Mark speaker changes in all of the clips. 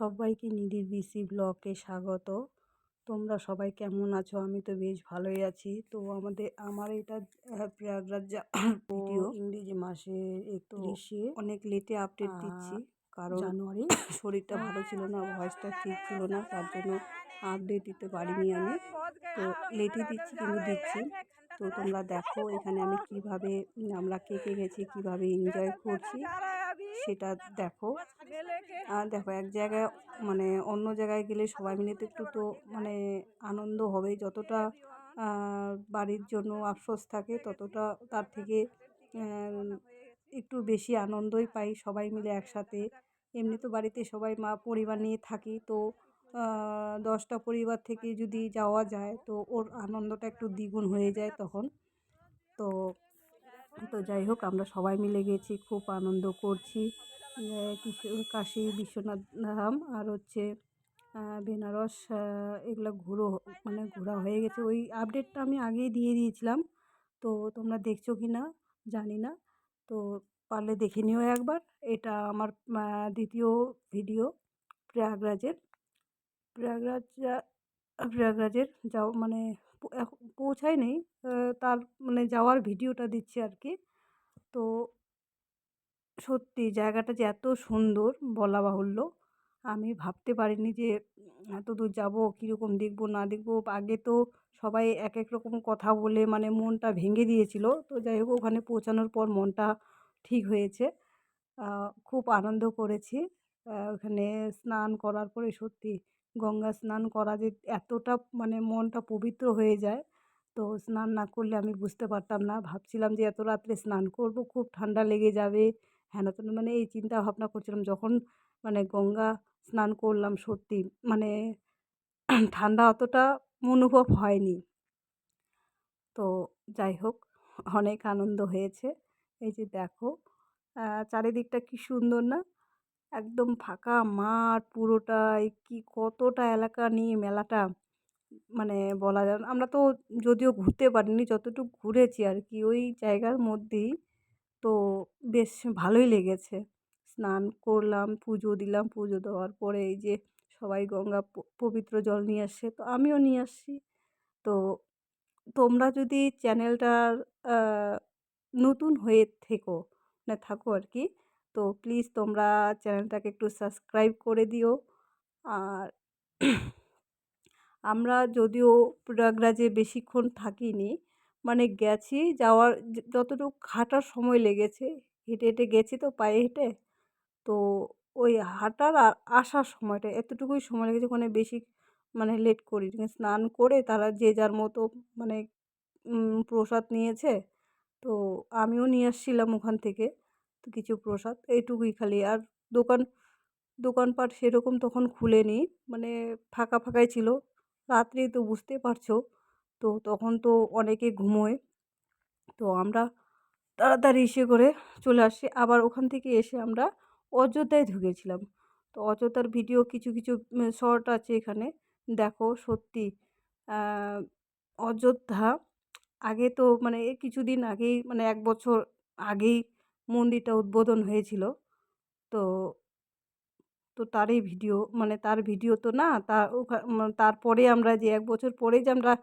Speaker 1: সবাইকে নিধির বিসি ব্লগে স্বাগত। তোমরা সবাই কেমন আছো? আমি তো বেশ ভালোই আছি। তো আমার এটা প্রয়াগরাজ ভিডিও ইংরেজি মাসের 31-এ অনেক লেটে আপডেট দিচ্ছি, কারণ জানুয়ারি শরীরটা ভালো ছিল না, ভয়েসটা ঠিক ছিল না, তার জন্য আপডেট দিতে পারিনি আমি। তো লেটে দিচ্ছি, কিন্তু দিচ্ছি। তো তোমরা দেখো এখানে আমি কিভাবে আমরা কেকে গেছি, কিভাবে এনজয় করছি সেটা দেখো। আর দেখো এক জায়গায় মানে অন্য জায়গায় গেলে সবাই মিলে তো একটু তো মানে আনন্দ হবে, যতটা বাড়ির জন্য আফসোস থাকে ততটা তার থেকে একটু বেশি আনন্দই পাই সবাই মিলে একসাথে। এমনি তো বাড়িতে সবাই পরিবার নিয়ে থাকি, তো 10টা পরিবার থেকে যদি যাওয়া যায় তো ওর আনন্দটা একটু দ্বিগুণ হয়ে যায় তখন। তো তো যাই হোক, আমরা সবাই মিলে গেছি, খুব আনন্দ করছি। কাশী বিশ্বনাথ ধাম আর হচ্ছে বেনারস, এগুলো ঘোরা হয়ে গেছে। ওই আপডেটটা আমি আগেই দিয়ে দিয়েছিলাম, তো তোমরা দেখছো কি না জানি না। তো পারলে দেখে নিও একবার। এটা আমার দ্বিতীয় ভিডিও প্রয়াগরাজের। প্রয়াগরাজ প্রয়াগরাজের মানে পৌঁছায় নেই, তার মানে যাওয়ার ভিডিওটা দিচ্ছি আর কি। তো সত্যি জায়গাটা যে এত সুন্দর বলা বাহুল্য। আমি ভাবতে পারিনি যে এত দূর যাবো, কীরকম দেখবো না দেখবো। আগে তো সবাই এক এক রকম কথা বলে মানে মনটা ভেঙে দিয়েছিল। তো যাই হোক, ওখানে পৌঁছানোর পর মনটা ঠিক হয়েছে। খুব আনন্দ করেছি। ওখানে স্নান করার পরে সত্যি গঙ্গা স্নান করা যে এতটা মানে মনটা পবিত্র হয়ে যায়। তো স্নান না করলে আমি বুঝতে পারতাম না। ভাবছিলাম যে এত রাত্রে স্নান করব, খুব ঠান্ডা লেগে যাবে, হেন তেন মানে এই চিন্তা ভাবনা করছিলাম। যখন মানে গঙ্গা স্নান করলাম সত্যি মানে ঠান্ডা অতটা অনুভব হয়নি। তো যাই হোক, অনেক আনন্দ হয়েছে। এই যে দেখো চারিদিকটা কি সুন্দর না? একদম ফাঁকা মাঠ পুরোটাই, কি কতটা এলাকা নিয়ে মেলাটা মানে বলা যায় না। আমরা তো যদিও ঘুরতে পারিনি, যতটুকু ঘুরেছি আর কি ওই জায়গার মধ্যেই। তো বেশ ভালোই লেগেছে। স্নান করলাম, পুজো দিলাম, পুজো দেওয়ার পরে এই যে সবাই গঙ্গা পবিত্র জল নিয়ে আসছে, তো আমিও নিয়ে আসছি। তো তোমরা যদি চ্যানেলটার নতুন হয়ে থাকো আর কি, তো প্লিজ তোমরা চ্যানেলটাকে একটু সাবস্ক্রাইব করে দিও। আর আমরা যদিও প্রয়াগরাজে বেশিক্ষণ থাকিনি, মানে গেছি, যাওয়ার যতটুকু হাঁটার সময় লেগেছে, হেঁটে হেঁটে গেছি তো পায়ে হেঁটে। তো ওই হাঁটার আর আসার সময়টা এতটুকুই সময় লেগেছে, ওখানে বেশি মানে লেট করিনি। স্নান করে তারা যে যার মতো মানে প্রসাদ নিয়েছে, তো আমিও নিয়ে আসছিলাম ওখান থেকে তো কিছু প্রসাদ, এইটুকুই খালি। আর দোকানপাট সেরকম তখন খুলেনি, মানে ফাঁকা ফাঁকাই ছিল। রাত্রি তো বুঝতে পারছো, তো তখন তো অনেকে ঘুমোয়। তো আমরা তাড়াতাড়ি করে চলে আসছি। আবার ওখান থেকে এসে আমরা অযোধ্যায় ঢুকেছিলাম। তো অযোধ্যার ভিডিও কিছু কিছু শর্ট আছে এখানে, দেখো। সত্যি অযোধ্যা আগে তো মানে এই কিছুদিন আগেই মানে 1 বছর আগেই মন্দিরটা উদ্বোধন হয়েছিল। তো তো তারই ভিডিও, মানে তার ভিডিও তো না, তারপরে আমরা যে 1 বছর পরে যে আমরা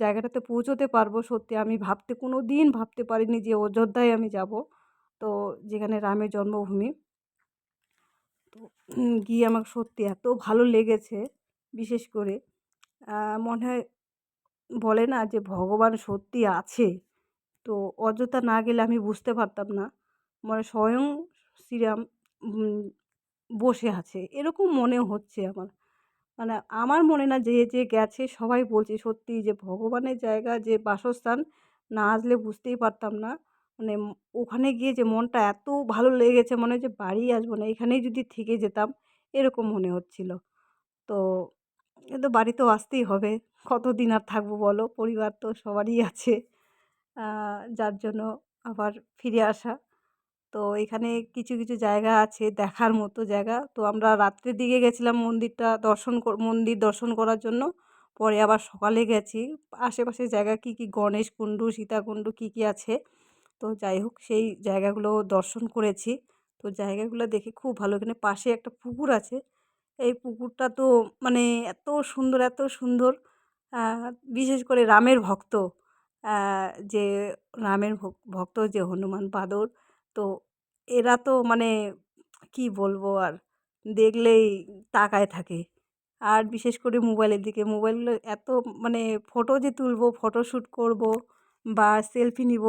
Speaker 1: জায়গাটাতে পৌঁছতে পারবো, সত্যি আমি কোনো দিন ভাবতে পারিনি যে অযোধ্যায় আমি যাব। তো যেখানে রামের জন্মভূমি। তো গিয়ে আমার সত্যি এত ভালো লেগেছে। বিশেষ করে মনে হয় বলে না যে ভগবান সত্যি আছে। তো অযোধ্যা না গেলে আমি বুঝতে পারতাম না, মানে স্বয়ং শ্রীরাম বসে আছে এরকম মনে হচ্ছে আমার। মানে আমার মনে না, যে যে গেছে সবাই বলছে সত্যি যে ভগবানের জায়গা, যে বাসস্থান, না আসলে বুঝতেই পারতাম না। মানে ওখানে গিয়ে যে মনটা এত ভালো লেগেছে, মনে হয় যে বাড়ি আসবো না, এখানেই যদি থেকে যেতাম, এরকম মনে হচ্ছিল। তো কিন্তু বাড়িতেও আসতেই হবে, কতদিন আর থাকবো বলো, পরিবার তো সবারই আছে, যার জন্য আবার ফিরে আসা। তো এখানে কিছু কিছু জায়গা আছে দেখার মতো জায়গা। তো আমরা রাত্রের দিকে গেছিলাম মন্দির দর্শন করার জন্য, পরে আবার সকালে গেছি। আশেপাশের জায়গা কী কী, গণেশকুণ্ড, সীতাকুণ্ড কী কী আছে, তো যাই হোক সেই জায়গাগুলো দর্শন করেছি। তো জায়গাগুলো দেখে খুব ভালো। এখানে পাশে একটা পুকুর আছে, এই পুকুরটা তো মানে এত সুন্দর এত সুন্দর, বিশেষ করে রামের ভক্ত, যে রামের ভক্ত যে হনুমান বাঁদর, তো এরা তো মানে কি বলবো আর, দেখলেই তাকায় থাকে। আর বিশেষ করে মোবাইলের দিকে, মোবাইলে এত মানে ফটো যে তুলবো, ফটোশ্যুট করবো বা সেলফি নিব,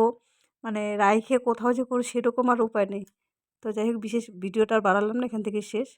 Speaker 1: মানে রাইখে কোথাও যে করব সেরকম আর উপায় নেই। তো যাই হোক, বিশেষ ভিডিওটা আর বাড়ালাম না, এখান থেকে শেষ।